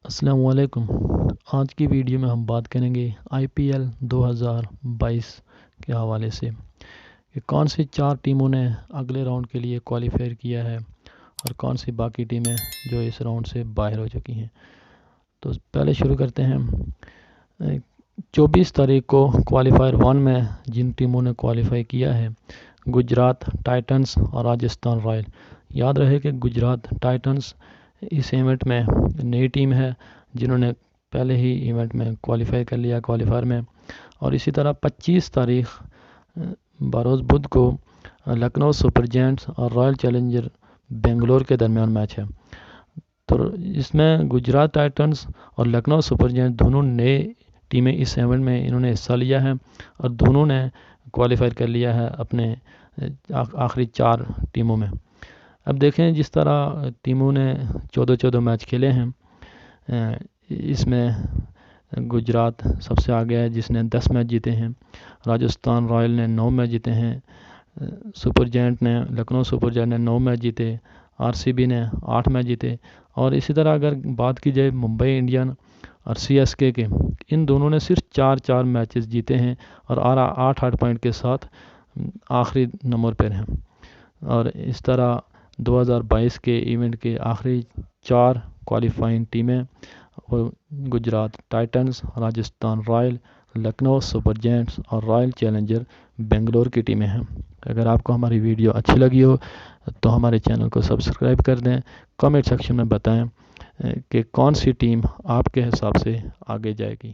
السلام علیکم۔ آج کی ویڈیو میں ہم بات کریں گے IPL 2022 کے حوالے سے کہ کون سی 4 ٹیموں نے اگلے راؤنڈ کے لیے کوالیفائی کیا ہے اور کون سی باقی ٹیمیں جو اس راؤنڈ سے باہر ہو چکی ہیں۔ تو پہلے شروع کرتے ہیں۔ 24 تاریخ کو کوالیفائر 1 میں جن ٹیموں نے کوالیفائی کیا ہے، گجرات ٹائٹنز اور راجستھان رائل۔ یاد رہے کہ گجرات ٹائٹنز اس ایونٹ میں نئی ٹیم ہے جنہوں نے پہلے ہی ایونٹ میں کوالیفائی کر لیا کوالیفائر میں، اور اسی طرح 25 تاریخ بروز بدھ کو لکھنؤ سپر جائنٹس اور رائل چیلنجر بنگلور کے درمیان میچ ہے۔ تو اس میں گجرات ٹائٹنز اور لکھنؤ سپر جائنٹس دونوں نئے ٹیمیں اس ایونٹ میں انہوں نے حصہ لیا ہے اور دونوں نے کوالیفائی کر لیا ہے اپنے آخری 4 ٹیموں میں۔ اب دیکھیں جس طرح ٹیموں نے 14 میچ کھیلے ہیں، اس میں گجرات سب سے آگے ہے جس نے 10 میچ جیتے ہیں، راجستھان رائل نے 9 میچ جیتے ہیں، لکھنؤ سپر جائنٹ نے 9 میچ جیتے، RCB نے 8 میچ جیتے، اور اسی طرح اگر بات کی جائے ممبئی انڈین اور CSK کے، ان دونوں نے صرف 4 میچز جیتے ہیں اور 8 پوائنٹ کے ساتھ آخری نمبر پر ہیں۔ اور اس طرح 2022 کے ایونٹ کے آخری 4 کوالیفائنگ ٹیمیں Gujarat titans, Rajasthan Royal, Lucknow super giants اور رائل چیلنجر بنگلور کی ٹیمیں ہیں۔ اگر آپ کو ہماری ویڈیو اچھی لگی ہو تو ہمارے چینل کو سبسکرائب کر دیں، کمنٹ سیکشن میں بتائیں کہ کون سی ٹیم آپ کے حساب سے آگے جائے گی۔